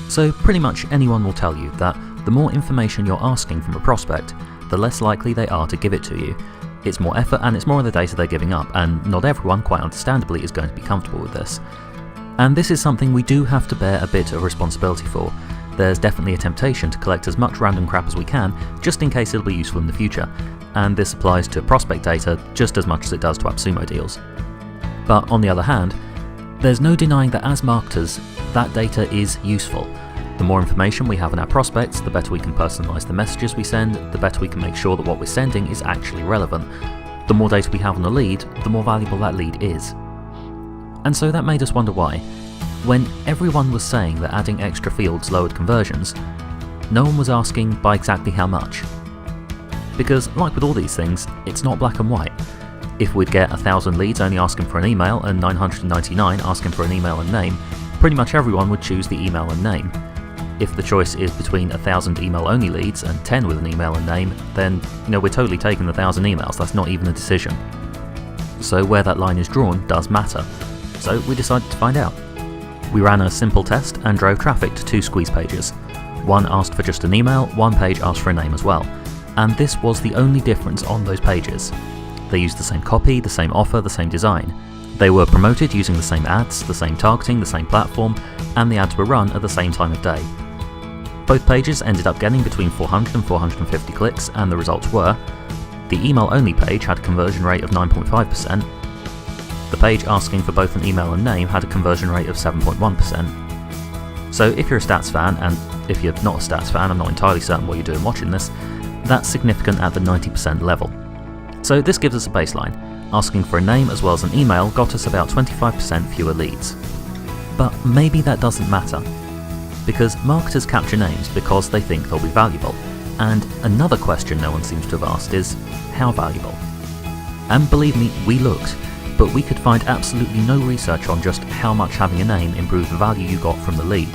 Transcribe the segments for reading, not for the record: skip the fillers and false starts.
So pretty much anyone will tell you that the more information you're asking from a prospect, the less likely they are to give it to you. It's more effort and it's more of the data they're giving up, and not everyone, quite understandably, is going to be comfortable with this. And this is something we do have to bear a bit of responsibility for. There's definitely a temptation to collect as much random crap as we can, just in case it'll be useful in the future, and this applies to prospect data just as much as it does to AppSumo deals. But on the other hand, there's no denying that as marketers, that data is useful. The more information we have in our prospects, the better we can personalise the messages we send, the better we can make sure that what we're sending is actually relevant. The more data we have on a lead, the more valuable that lead is. And so that made us wonder why. When everyone was saying that adding extra fields lowered conversions, no one was asking by exactly how much. Because, like with all these things, it's not black and white. If we'd get 1,000 leads only asking for an email and 999 asking for an email and name, pretty much everyone would choose the email and name. If the choice is between 1,000 email-only leads and 10 with an email and name, then we're totally taking the 1,000 emails, that's not even a decision. So where that line is drawn does matter. So we decided to find out. We ran a simple test and drove traffic to 2 squeeze pages. One asked for just an email, one page asked for a name as well. And this was the only difference on those pages. They used the same copy, the same offer, the same design. They were promoted using the same ads, the same targeting, the same platform, and the ads were run at the same time of day. Both pages ended up getting between 400 and 450 clicks, and the results were: the email-only page had a conversion rate of 9.5%, the page asking for both an email and name had a conversion rate of 7.1%. So if you're a stats fan, and if you're not a stats fan, I'm not entirely certain what you're doing watching this, that's significant at the 90% level. So this gives us a baseline. Asking for a name as well as an email got us about 25% fewer leads. But maybe that doesn't matter, because marketers capture names because they think they'll be valuable, and another question no one seems to have asked is, how valuable? And believe me, we looked, but we could find absolutely no research on just how much having a name improved the value you got from the lead.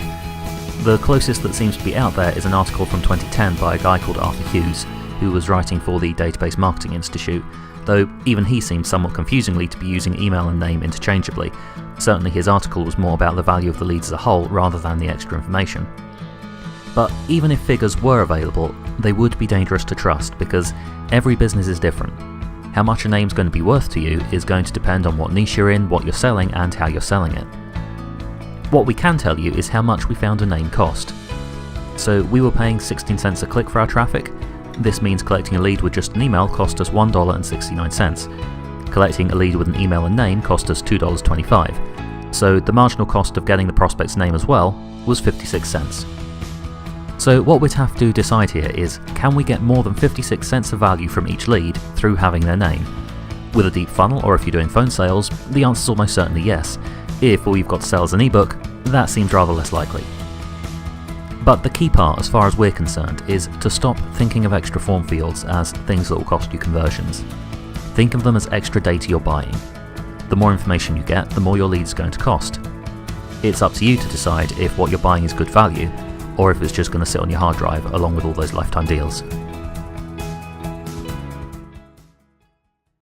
The closest that seems to be out there is an article from 2010 by a guy called Arthur Hughes, who was writing for the Database Marketing Institute, though even he seemed somewhat confusingly to be using email and name interchangeably. Certainly his article was more about the value of the leads as a whole rather than the extra information. But even if figures were available, they would be dangerous to trust because every business is different. How much a name's going to be worth to you is going to depend on what niche you're in, what you're selling, and how you're selling it. What we can tell you is how much we found a name cost. So we were paying 16 cents a click for our traffic. This means collecting a lead with just an email cost us $1.69. Collecting a lead with an email and name cost us $2.25. So the marginal cost of getting the prospect's name as well was 56 cents. So what we'd have to decide here is, can we get more than 56 cents of value from each lead through having their name? With a deep funnel, or if you're doing phone sales, the answer's almost certainly yes. If all you've got to sell is an ebook, that seems rather less likely. But the key part, as far as we're concerned, is to stop thinking of extra form fields as things that will cost you conversions. Think of them as extra data you're buying. The more information you get, the more your lead's going to cost. It's up to you to decide if what you're buying is good value, or if it's just going to sit on your hard drive along with all those lifetime deals.